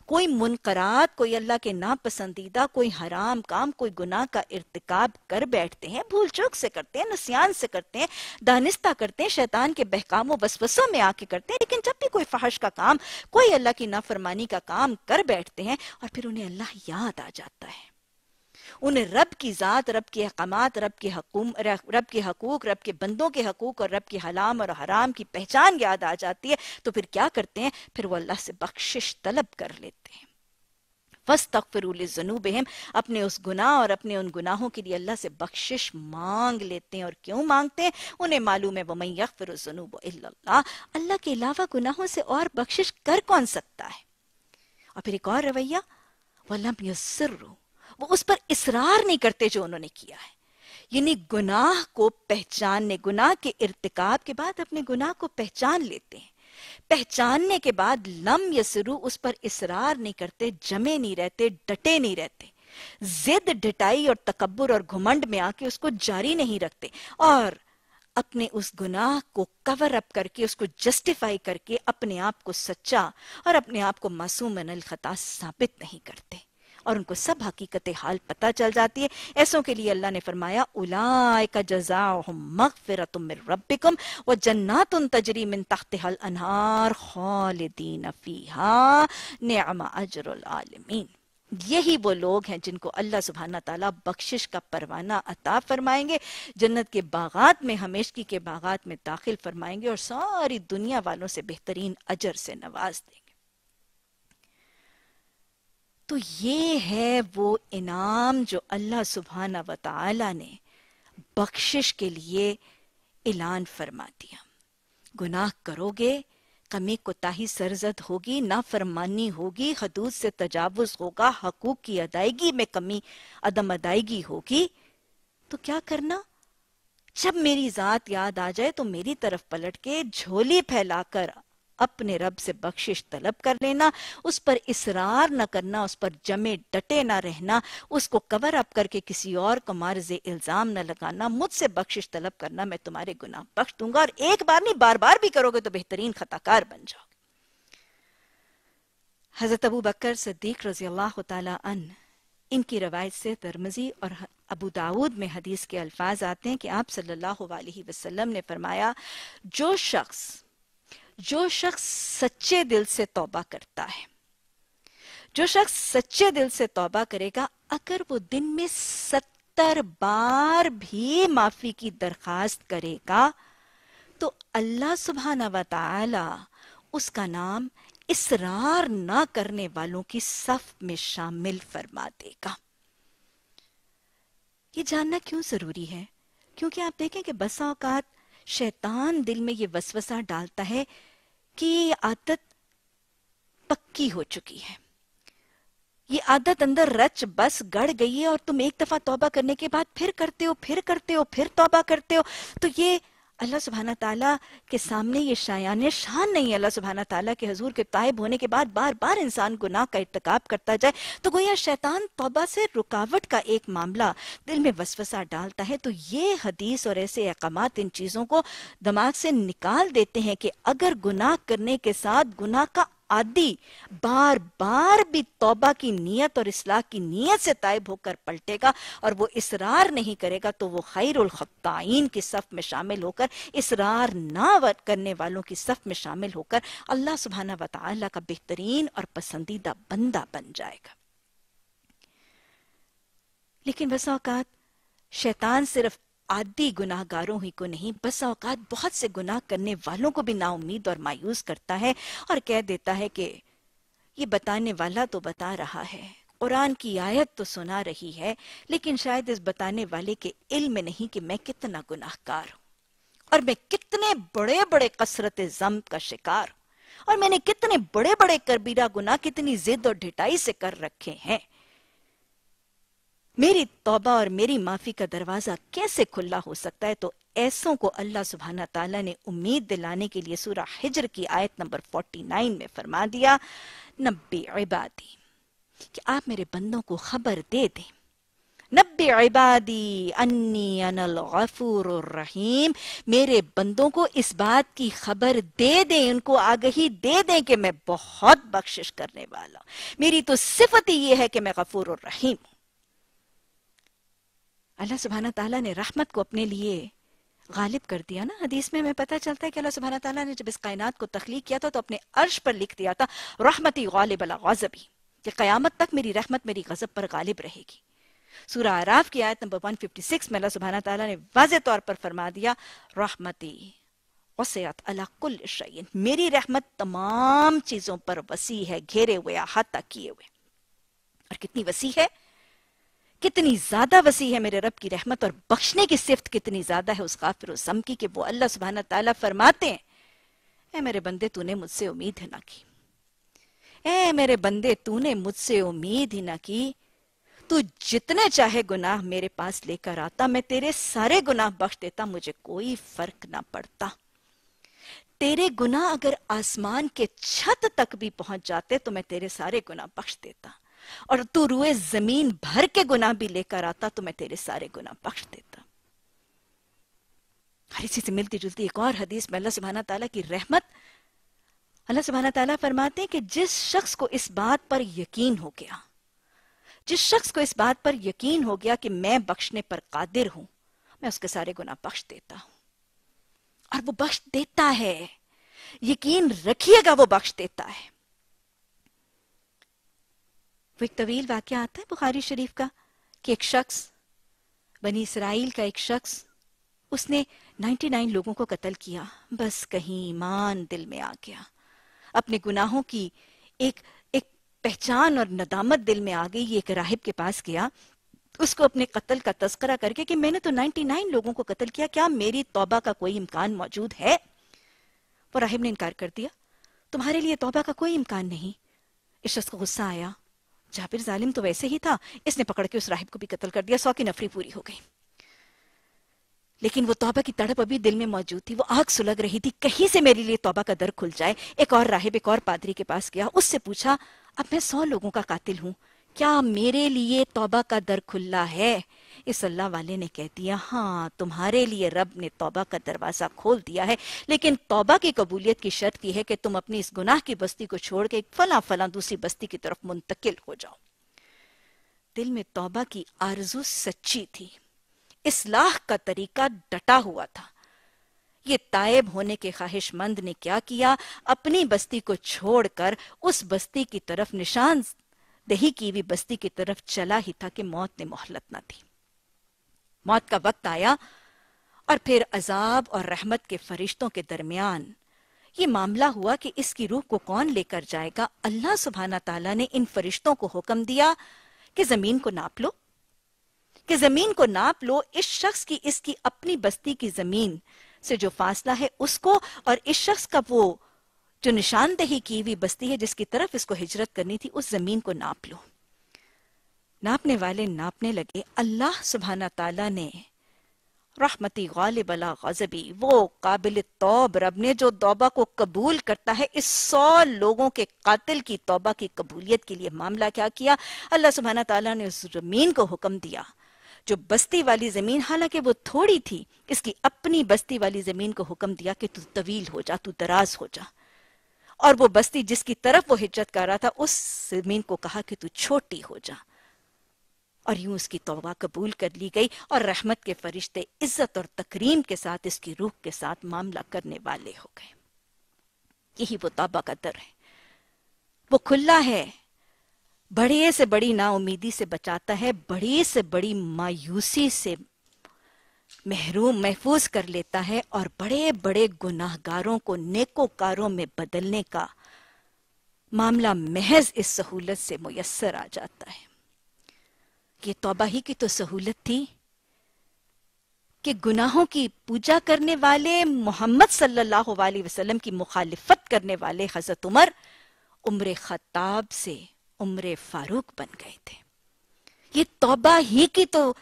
کوئی منکرات، کوئی اللہ کے ناپسندیدہ کوئی حرام کام، کوئی گناہ کا ارتکاب کر بیٹھتے ہیں، بھول چوک سے کرتے ہیں، نسیان سے کرتے ہیں، دانستہ کرتے ہیں، شیطان کے بہکام و وسوسوں میں آ کے کرتے ہیں، لیکن جب بھی کوئی فحش کا کام، کوئی اللہ کی نافرمانی کا کام کر بیٹھتے ہیں اور پھر انہیں اللہ یاد آ جاتا ہے، انہیں رب کی ذات، رب کے احکامات، رب کے حقوق، رب کے بندوں کے حقوق اور رب کے حلال اور حرام کی پہچان یاد آ جاتی ہے، تو پھر کیا کرتے ہیں؟ پھر وہ اللہ سے بخشش طلب کر لیتے ہیں۔ فَاسْتَغْفِرُوا لِذُنُوبِهِمْ، اپنے اس گناہ اور اپنے ان گناہوں کے لیے اللہ سے بخشش مانگ لیتے ہیں۔ اور کیوں مانگتے ہیں؟ انہیں معلوم ہے وَمَن يَغْفِرُ الذُّنُوبَ إِلَّا اللَّهُ، اللہ کے علاوہ گناہوں سے اور بخشش کر کون سکتا ہے؟ اور پھر ایک اور رویہ، وَلَمْ يَصِرُّوا، وہ اس پر اصرار نہیں کرتے جو انہوں نے کیا ہے، یعنی گناہ کو پہچاننے، گناہ کے ارتکاب کے بعد اپنے گناہ کو پہچان لیتے ہیں، پہچاننے کے بعد لم یسرو، اس پر اصرار نہیں کرتے، جمے نہیں رہتے، ڈٹے نہیں رہتے، زد ڈٹائی اور تکبر اور گھمنڈ میں آ کے اس کو جاری نہیں رکھتے، اور اپنے اس گناہ کو کور اپ کر کے، اس کو جسٹیفائی کر کے اپنے آپ کو سچا اور اپنے آپ کو معصوم من الخطا ثابت نہیں کرتے، اور ان کو سب حقیقت حال پتہ چل جاتی ہے۔ ایسوں کے لیے اللہ نے فرمایا اولئک جزاؤہم مغفرۃ من ربکم وجنات تجری من تحتها الانہار خالدین فیہا نعم اجر العالمین۔ یہی وہ لوگ ہیں جن کو اللہ سبحانہ تعالیٰ بخشش کا پروانہ عطا فرمائیں گے، جنت کے باغات میں، ہمیشگی کے باغات میں داخل فرمائیں گے، اور ساری دنیا والوں سے بہترین اجر سے نواز دیں گے۔ تو یہ ہے وہ انعام جو اللہ سبحانہ وتعالی نے بخشش کے لیے اعلان فرما دیا۔ گناہ کرو گے، کمی کوتاہی سرزد ہوگی، نافرمانی ہوگی، حدود سے تجاوز ہوگا، حقوق کی ادائیگی میں کمی، عدم ادائیگی ہوگی، تو کیا کرنا؟ جب میری ذات یاد آ جائے تو میری طرف پلٹ کے جھولی پھیلا کر اپنے رب سے بخشش طلب کر لینا، اس پر اصرار نہ کرنا، اس پر جمے ڈٹے نہ رہنا، اس کو کور اپ کر کے کسی اور کو معرض الزام نہ لگانا، مجھ سے بخشش طلب کرنا، میں تمہارے گناہ بخش دوں گا، اور ایک بار نہیں بار بار بھی کرو گے تو بہترین خطا کار بن جاؤ گے۔ حضرت ابو بکر صدیق رضی اللہ تعالی عنہ، ان کی روایت سے ترمذی اور ابو داود میں حدیث کے الفاظ آتے ہیں کہ آپ صلی اللہ علیہ وسلم نے فرمایا، جو شخص سچے دل سے توبہ کرتا ہے، جو شخص سچے دل سے توبہ کرے گا، اگر وہ دن میں 70 بار بھی معافی کی درخواست کرے گا تو اللہ سبحانہ وتعالی اس کا نام اصرار نہ کرنے والوں کی صف میں شامل فرما دے گا۔ یہ جاننا کیوں ضروری ہے؟ کیونکہ آپ دیکھیں کہ بسا اوقات شیطان دل میں یہ وسوسہ ڈالتا ہے کہ یہ عادت پکی ہو چکی ہے، یہ عادت اندر رچ بس گڑ گئی ہے، اور تم ایک دفعہ توبہ کرنے کے بعد پھر کرتے ہو، پھر توبہ کرتے ہو، تو یہ اللہ سبحانہ تعالیٰ کے سامنے یہ شایان شان نہیں ہے۔ اللہ سبحانہ تعالیٰ کے حضور کے تائب ہونے کے بعد بار بار انسان گناہ کا ارتکاب کرتا جائے، تو گویا شیطان توبہ سے رکاوٹ کا ایک معاملہ دل میں وسوسہ ڈالتا ہے۔ تو یہ حدیث اور ایسے احکامات ان چیزوں کو دماغ سے نکال دیتے ہیں کہ اگر گناہ کرنے کے ساتھ گناہ کا عادی بار بار بھی توبہ کی نیت اور اصلاح کی نیت سے تائب ہو کر پلٹے گا اور وہ اصرار نہیں کرے گا، تو وہ خیر الخطائین کی صف میں شامل ہو کر، اصرار نہ کرنے والوں کی صف میں شامل ہو کر اللہ سبحانہ وتعالی کا بہترین اور پسندیدہ بندہ بن جائے گا۔ لیکن بسا اوقات شیطان صرف عادی گناہ گاروں ہی کو نہیں، بسا اوقات بہت سے گناہ کرنے والوں کو بھی نا امید اور مایوس کرتا ہے، اور کہہ دیتا ہے کہ یہ بتانے والا تو بتا رہا ہے، قرآن کی آیت تو سنا رہی ہے، لیکن شاید اس بتانے والے کے علم میں نہیں کہ میں کتنا گناہ گار ہوں، اور میں کتنے بڑے بڑے کثرت ذنب کا شکار ہوں، اور میں نے کتنے بڑے بڑے کبیرہ گناہ کتنی ضد اور ڈھٹائی سے کر رکھے ہیں، میری توبہ اور میری معافی کا دروازہ کیسے کھلا ہو سکتا ہے؟ تو ایسوں کو اللہ سبحانہ تعالیٰ نے امید دلانے کے لیے سورہ حجر کی آیت نمبر 49 میں فرما دیا، نبی عبادی، کہ آپ میرے بندوں کو خبر دے دیں، نبی عبادی انی انا الغفور الرحیم، میرے بندوں کو اس بات کی خبر دے دیں، ان کو آگہی دے دیں کہ میں بہت بخشش کرنے والا ہوں، میری تو صفت ہی یہ ہے کہ میں غفور الرحیم ہوں۔ اللہ سبحانہ تعالیٰ نے رحمت کو اپنے لیے غالب کر دیا نا۔ حدیث میں ہمیں پتہ چلتا ہے کہ اللہ سبحانہ تعالیٰ نے جب اس کائنات کو تخلیق کیا تھا تو اپنے عرش پر لکھ دیا تھا، رحمتی غالب علی غضبی، کہ قیامت تک میری رحمت میری غضب پر غالب رہے گی۔ سورہ اعراف کی آیت نمبر 156 میں اللہ سبحانہ تعالیٰ نے واضح طور پر فرما دیا، رحمتی وسعت علی کل شیء، میری رحمت تمام چیزوں پر وسیع ہے، گھیرے ہوئے، احاطہ کیے ہوئے۔ اور کتنی وسیع ہے، کتنی زیادہ وسیع ہے میرے رب کی رحمت، اور بخشنے کی صفت کتنی زیادہ ہے اس غافر و ذم کی، کہ وہ اللہ سبحانہ تعالیٰ فرماتے ہیں، اے میرے بندے تو نے مجھ سے امید نہ کی، اے میرے بندے، تو نے مجھ سے امید ہی نہ کی، تو جتنے چاہے گناہ میرے پاس لے کر آتا، میں تیرے سارے گناہ بخش دیتا، مجھے کوئی فرق نہ پڑتا۔ تیرے گناہ اگر آسمان کے چھت تک بھی پہنچ جاتے تو میں تیرے سارے گناہ بخش دیتا، اور تو روئے زمین بھر کے گناہ بھی لے کر آتا تو میں تیرے سارے گناہ بخش دیتا۔ اور اسی سے ملتی جلتی ایک اور حدیث میں اللہ سبحانہ تعالیٰ کی رحمت، اللہ سبحانہ تعالیٰ فرماتے ہیں کہ جس شخص کو اس بات پر یقین ہو گیا، جس شخص کو اس بات پر یقین ہو گیا کہ میں بخشنے پر قادر ہوں، میں اس کے سارے گناہ بخش دیتا ہوں، اور وہ بخش دیتا ہے، یقین رکھیے گا وہ بخش دیتا ہے۔ وہ ایک طویل واقعہ آتا ہے بخاری شریف کا کہ ایک شخص، بنی اسرائیل کا ایک شخص، اس نے 99 لوگوں کو قتل کیا، بس کہیں ایمان دل میں آ گیا، اپنے گناہوں کی ایک پہچان اور ندامت دل میں آ گئی۔ یہ ایک راہب کے پاس گیا، اس کو اپنے قتل کا تذکرہ کر کے کہ میں نے تو 99 لوگوں کو قتل کیا، کیا میری توبہ کا کوئی امکان موجود ہے؟ وہ راہب نے انکار کر دیا، تمہارے لیے توبہ کا کوئی امکان نہیں۔ اس شخص کو غصہ آیا، جابر ظالم تو ویسے ہی تھا، اس نے پکڑ کے اس راہب کو بھی قتل کر دیا، 100 کی نفری پوری ہو گئی۔ لیکن وہ توبہ کی تڑپ ابھی دل میں موجود تھی، وہ آگ سلگ رہی تھی، کہیں سے میرے لیے توبہ کا در کھل جائے۔ ایک اور راہب، ایک اور پادری کے پاس گیا، اس سے پوچھا، اب میں 100 لوگوں کا قاتل ہوں، کیا میرے لیے توبہ کا در کھلا ہے؟ اس اللہ والے نے کہہ دیا، ہاں تمہارے لیے رب نے توبہ کا دروازہ کھول دیا ہے، لیکن توبہ کی قبولیت کی شرط یہ ہے کہ تم اپنی اس گناہ کی بستی کو چھوڑ کے فلاں فلاں دوسری بستی کی طرف منتقل ہو جاؤ۔ دل میں توبہ کی آرزو سچی تھی، اصلاح کا طریقہ ڈٹا ہوا تھا۔ یہ تائب ہونے کے خواہش مند نے کیا کیا، اپنی بستی کو چھوڑ کر اس بستی کی طرف، نشان دہی کی ہوئی بستی کی طرف چلا ہی تھا کہ موت نے مہلت نہ دی۔ موت کا وقت آیا اور پھر عذاب اور رحمت کے فرشتوں کے درمیان یہ معاملہ ہوا کہ اس کی روح کو کون لے کر جائے گا۔ اللہ سبحانہ تعالیٰ نے ان فرشتوں کو حکم دیا کہ زمین کو ناپ لو، کہ زمین کو ناپ لو، اس شخص کی، اس کی اپنی بستی کی زمین سے جو فاصلہ ہے اس کو، اور اس شخص کا وہ جو نشاندہی کی ہوئی بستی ہے جس کی طرف اس کو ہجرت کرنی تھی، اس زمین کو ناپ لو۔ ناپنے والے ناپنے لگے، اللہ سبحانہ تعالیٰ نے، رحمتی غالب علی غضبی، وہ قابل توب رب نے جو توبہ کو قبول کرتا ہے، اس 100 لوگوں کے قاتل کی توبہ کی قبولیت کے لیے معاملہ کیا کیا؟ اللہ سبحانہ تعالیٰ نے اس زمین کو حکم دیا، جو بستی والی زمین، حالانکہ وہ تھوڑی تھی، اس کی اپنی بستی والی زمین کو حکم دیا کہ تو طویل ہو جا، تو دراز ہو جا، اور وہ بستی جس کی طرف وہ ہجرت کر رہا تھا، اس زمین کو کہا کہ تو چھوٹی ہو جا، اور یوں اس کی توبہ قبول کر لی گئی، اور رحمت کے فرشتے عزت اور تکریم کے ساتھ اس کی روح کے ساتھ معاملہ کرنے والے ہو گئے۔ یہی وہ توبہ کا در ہے، وہ کھلا ہے، بڑے سے بڑی نا امیدی سے بچاتا ہے، بڑی سے بڑی مایوسی سے محفوظ کر لیتا ہے، اور بڑے بڑے گناہگاروں کو نیکوکاروں میں بدلنے کا معاملہ محض اس سہولت سے میسر آ جاتا ہے۔ یہ توبہ ہی کی تو سہولت تھی کہ گناہوں کی پوجا کرنے والے، محمد صلی اللہ علیہ وسلم کی مخالفت کرنے والے حضرت عمر خطاب سے عمر فاروق بن گئے تھے۔ یہ توبہ ہی کی تو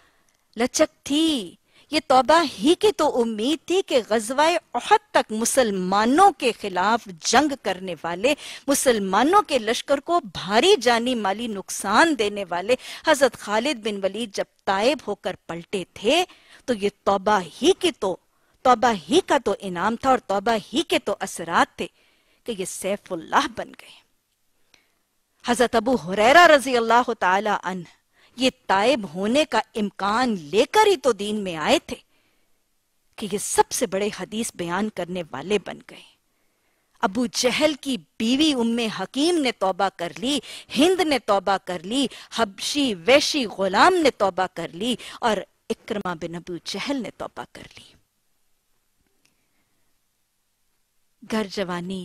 لچک تھی، یہ توبہ ہی کی تو امید تھی کہ غزوہ احد تک مسلمانوں کے خلاف جنگ کرنے والے، مسلمانوں کے لشکر کو بھاری جانی مالی نقصان دینے والے حضرت خالد بن ولید جب تائب ہو کر پلٹے تھے، تو یہ توبہ ہی کا تو انعام تھا، اور توبہ ہی کے تو اثرات تھے کہ یہ سیف اللہ بن گئے۔ حضرت ابو ہریرہ رضی اللہ تعالی عنہ یہ تائب ہونے کا امکان لے کر ہی تو دین میں آئے تھے کہ یہ سب سے بڑے حدیث بیان کرنے والے بن گئے۔ ابو جہل کی بیوی ام حکیم نے توبہ کر لی، ہند نے توبہ کر لی، حبشی ویشی غلام نے توبہ کر لی، اور اکرمہ بن ابو جہل نے توبہ کر لی۔ گر جوانی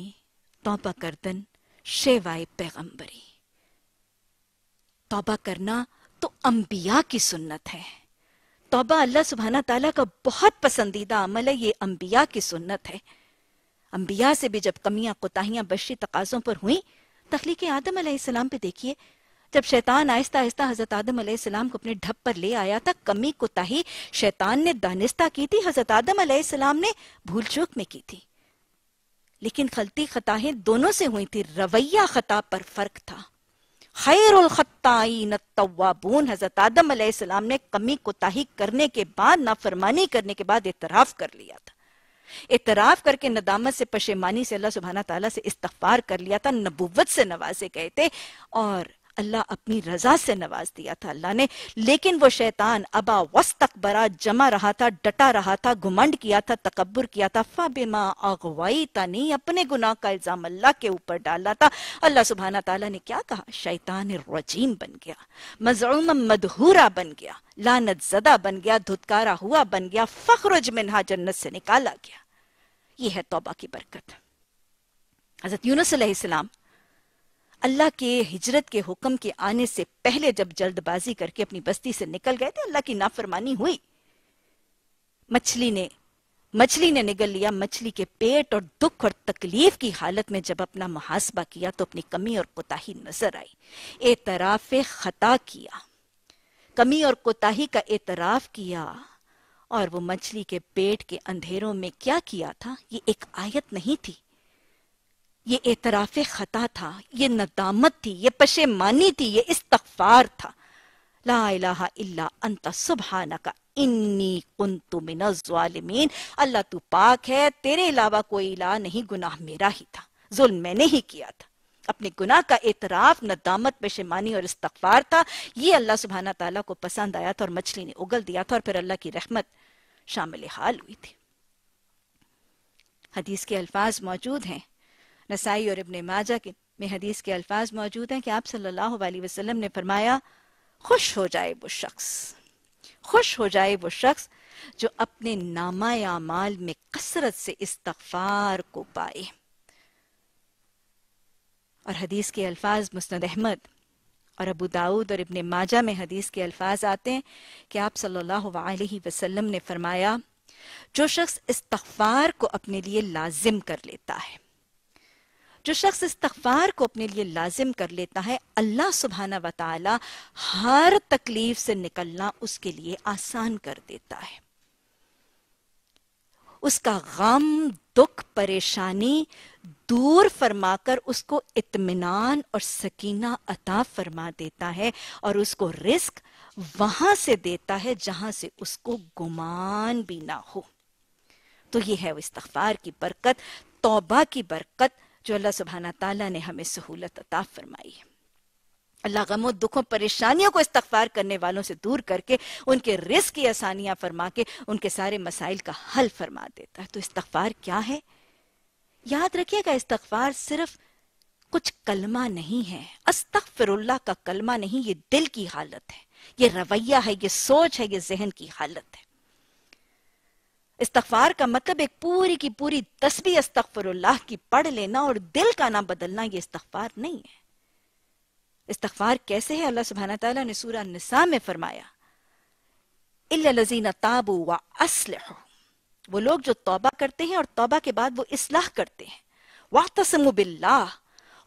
توبہ کردن شیوائے پیغمبری، توبہ کرنا تو انبیاء کی سنت ہے۔ توبہ اللہ سبحانہ تعالیٰ کا بہت پسندیدہ عمل ہے، یہ انبیاء کی سنت ہے۔ انبیاء سے بھی جب کمیاں، کوتاہیاں، بشری تقاضوں پر ہوئیں تخلیق آدم علیہ السلام پہ دیکھیے، جب شیطان آہستہ آہستہ حضرت آدم علیہ السلام کو اپنے ڈھب پر لے آیا تھا، کمی کوتاہی شیطان نے دانستہ کی تھی، حضرت آدم علیہ السلام نے بھول چوک میں کی تھی، لیکن غلطی خطائیں دونوں سے ہوئی تھی، رویہ خطا پر فرق تھا۔ خیر الخطائین التوابون، حضرت آدم علیہ السلام نے کمی کوتاہی کرنے کے بعد، نافرمانی کرنے کے بعد اعتراف کر لیا تھا، اعتراف کر کے ندامت سے، پشیمانی سے اللہ سبحانہ تعالیٰ سے استغفار کر لیا تھا، نبوت سے نوازے گئے تھے اور اللہ اپنی رضا سے نواز دیا تھا اللہ نے، لیکن وہ شیطان ابا واستکبرا، جمع رہا تھا، ڈٹا رہا تھا، گھمنڈ کیا تھا، تکبر کیا تھا، فَبِمَا أَغْوَيْتَنِي، اپنے گناہ کا الزام اللہ کے اوپر ڈالا تھا۔ اللہ سبحانہ تعالیٰ نے کیا کہا؟ شیطان الرجیم بن گیا، مزعوما مدحورا بن گیا، لعنت زدہ بن گیا، دھتکارا ہوا بن گیا، فخرج منہا، جنت سے نکالا گیا۔ یہ ہے توبہ کی برکت۔ حضرت یونس علیہ السلام اللہ کے ہجرت کے حکم کے آنے سے پہلے جب جلد بازی کر کے اپنی بستی سے نکل گئے تھے، اللہ کی نافرمانی ہوئی، مچھلی نے نگل لیا، مچھلی کے پیٹ اور دکھ اور تکلیف کی حالت میں جب اپنا محاسبہ کیا تو اپنی کمی اور کوتاہی نظر آئی، اعتراف خطا کیا، کمی اور کوتاہی کا اعتراف کیا، اور وہ مچھلی کے پیٹ کے اندھیروں میں کیا کیا تھا؟ یہ ایک آیت نہیں تھی، یہ اعتراف خطا تھا، یہ ندامت تھی، یہ پشیمانی تھی، یہ استغفار تھا۔ لا الہ الا انت سبحانک انی کنت من الظالمین، اللہ تو پاک ہے، تیرے علاوہ کوئی الہ نہیں، گناہ میرا ہی تھا، ظلم میں نے ہی کیا تھا۔ اپنے گناہ کا اعتراف، ندامت، پشیمانی اور استغفار تھا، یہ اللہ سبحانہ تعالیٰ کو پسند آیا تھا اور مچھلی نے اگل دیا تھا، اور پھر اللہ کی رحمت شامل حال ہوئی تھی۔ حدیث کے الفاظ موجود ہیں، نسائی اور ابن ماجہ میں حدیث کے الفاظ موجود ہیں کہ آپ صلی اللہ علیہ وسلم نے فرمایا، خوش ہو جائے وہ شخص جو اپنے نامہ اعمال میں کثرت سے استغفار کو پائے۔ اور حدیث کے الفاظ مسند احمد اور ابو داؤد اور ابن ماجہ میں حدیث کے الفاظ آتے ہیں کہ آپ صلی اللہ علیہ وسلم نے فرمایا، جو شخص استغفار کو اپنے لیے لازم کر لیتا ہے، جو شخص استغفار کو اپنے لیے لازم کر لیتا ہے، اللہ سبحانہ وتعالی ہر تکلیف سے نکلنا اس کے لیے آسان کر دیتا ہے، اس کا غم، دکھ، پریشانی دور فرما کر اس کو اطمینان اور سکینہ عطا فرما دیتا ہے، اور اس کو رزق وہاں سے دیتا ہے جہاں سے اس کو گمان بھی نہ ہو۔ تو یہ ہے وہ استغفار کی برکت، توبہ کی برکت جو اللہ سبحانہ تعالیٰ نے ہمیں سہولت عطا فرمائی ہے۔ اللہ غم و دکھوں پریشانیوں کو استغفار کرنے والوں سے دور کر کے ان کے رزق کی آسانیاں فرما کے ان کے سارے مسائل کا حل فرما دیتا ہے۔ تو استغفار کیا ہے؟ یاد رکھیے گا، استغفار صرف کچھ کلمہ نہیں ہے، استغفر اللہ کا کلمہ نہیں، یہ دل کی حالت ہے، یہ رویہ ہے، یہ سوچ ہے، یہ ذہن کی حالت ہے۔ استغفار کا مطلب ایک پوری کی پوری تسبیح استغفر اللہ کی پڑھ لینا اور دل کا نہ بدلنا، یہ استغفار نہیں ہے۔ استغفار کیسے ہے؟ اللہ سبحانہ تعالیٰ نے سورہ النساء میں فرمایا، إِلَّا الَّذِينَ تَابُوا وَأَصْلَحُوا، وہ لوگ جو توبہ کرتے ہیں اور توبہ کے بعد وہ اصلاح کرتے ہیں، وَاعْتَصَمُوا بِاللَّهِ،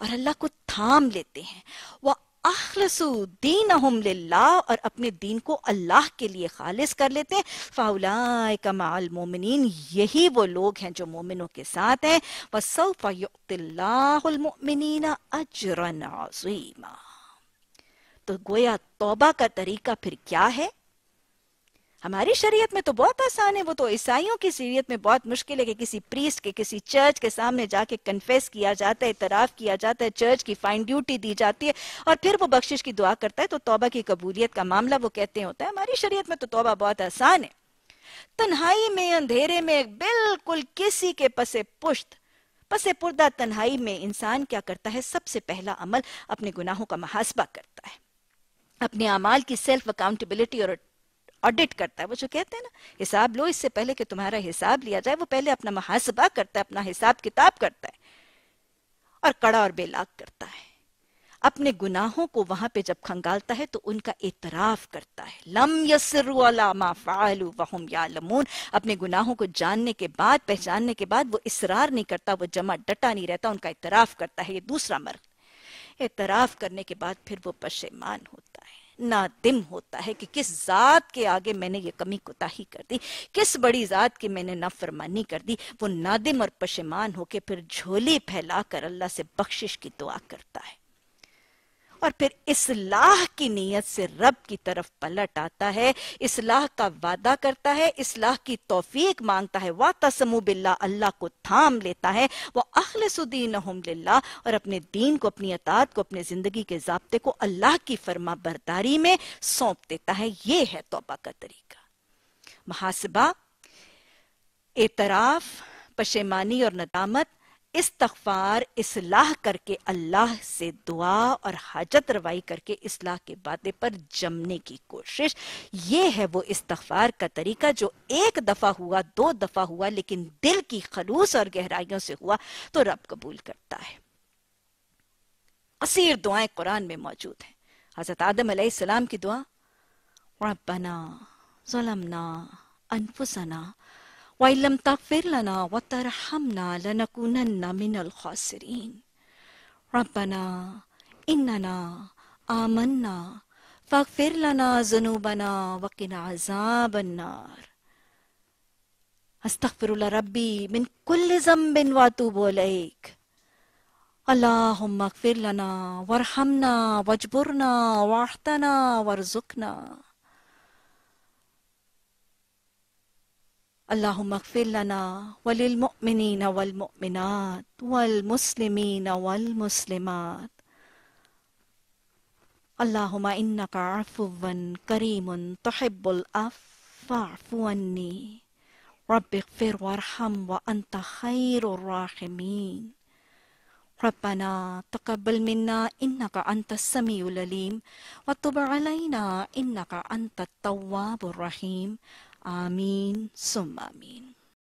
اور اللہ کو تھام لیتے ہیں، وَأَخْلَصُوا دِينَهُمْ لِلَّهِ، اور اپنے دین کو اللہ کے لیے خالص کر لیتے ہیں، فَأُولَئِكَ مَعَ الْمُؤْمِنِينَ، یہی وہ لوگ ہیں جو مومنوں کے ساتھ ہیں، وَسَوْفَ يُؤْتِ اللَّهُ الْمُؤْمِنِينَ أَجْرًا عَظِيمًا۔ تو گویا توبہ کا طریقہ پھر کیا ہے؟ ہماری شریعت میں تو بہت آسان ہے، وہ تو عیسائیوں کی شریعت میں بہت مشکل ہے کہ کسی پریسٹ کے، کسی چرچ کے سامنے جا کے کنفیس کیا جاتا ہے، اعتراف کیا جاتا ہے، چرچ کی فائن ڈیوٹی دی جاتی ہے، اور پھر وہ بخشش کی دعا کرتا ہے تو توبہ کی قبولیت کا معاملہ وہ کہتے ہوتا ہے۔ ہماری شریعت میں تو توبہ بہت آسان ہے، تنہائی میں، اندھیرے میں، بالکل کسی کے پس پردہ تنہائی میں انسان کیا کرتا ہے؟ سب سے پہلا عمل اپنے گناہوں کا محاسبہ کرتا ہے، اپنے اعمال کی سیلف اکاؤنٹیبلٹی اور آڈٹ کرتا ہے۔ وہ جو کہتے ہیں نا، حساب لو اس سے پہلے کہ تمہارا حساب لیا جائے، وہ پہلے اپنا محاسبہ کرتا ہے، اپنا حساب کتاب کرتا ہے، اور کڑا اور بے لاگ کرتا ہے۔ اپنے گناہوں کو وہاں پہ جب کھنگالتا ہے تو ان کا اعتراف کرتا ہے۔ لم یصروا علی ما فعلوا وہم یعلمون، اپنے گناہوں کو جاننے کے بعد، پہچاننے کے بعد وہ اصرار نہیں کرتا، وہ جمع ڈٹا نہیں رہتا، ان کا اعتراف کرتا ہے۔ یہ دوسرا مرحلہ۔ اعتراف کرنے کے بعد پھر وہ پشیمان ہوتا ہے، نادم ہوتا ہے کہ کس ذات کے آگے میں نے یہ کمی کوتاہی کر دی، کس بڑی ذات کی میں نے نافرمانی کر دی۔ وہ نادم اور پشیمان ہو کے پھر جھولی پھیلا کر اللہ سے بخشش کی دعا کرتا ہے، اور پھر اصلاح کی نیت سے رب کی طرف پلٹ آتا ہے، اصلاح کا وعدہ کرتا ہے، اصلاح کی توفیق مانگتا ہے، وَاعْتَصَمُوا بِاللَّهِ، اللہ کو تھام لیتا ہے، وَأَخْلِصُوا دِينَهُمْ لِلَّهِ، اور اپنے دین کو، اپنی اطاعت کو، اپنے زندگی کے ضابطے کو اللہ کی فرما برداری میں سونپ دیتا ہے۔ یہ ہے توبہ کا طریقہ۔ محاسبہ، اعتراف، پشیمانی اور ندامت، استغفار، اصلاح کر کے اللہ سے دعا اور حاجت روائی کر کے اصلاح کے وعدے پر جمنے کی کوشش، یہ ہے وہ استغفار کا طریقہ جو ایک دفعہ ہوا، 2 دفعہ ہوا، لیکن دل کی خلوص اور گہرائیوں سے ہوا تو رب قبول کرتا ہے۔ کثیر دعائیں قرآن میں موجود ہیں۔ حضرت آدم علیہ السلام کی دعا، ربنا ظلمنا انفسنا وَإِن لَّمْ تَغْفِرْ لَنَا وَتَرْحَمْنَا لَنَكُونَنَّ مِنَ الْخَاسِرِينَ رَبَّنَا إِنَّنَا آمَنَّا فَاغْفِرْ لَنَا ذُنُوبَنَا وَقِنَا عَذَابَ النَّارِ أَسْتَغْفِرُ رَبِّي مِنْ كُلِّ ذَنبٍ وَأَتُوبُ إِلَيْكَ اللهم اغفر لنا وارحمنا واجبرنا واعطنا وارزقنا اللهم اغفر لنا وللمؤمنين والمؤمنات والمسلمين والمسلمات اللهم إنك عفو كريم تحب العفو فاعف عني رب اغفر وارحم وأنت خير الراحمين ربنا تقبل منا إنك أنت السميع العليم وتب علينا إنك أنت التواب الرحيم آمين ثم آمين۔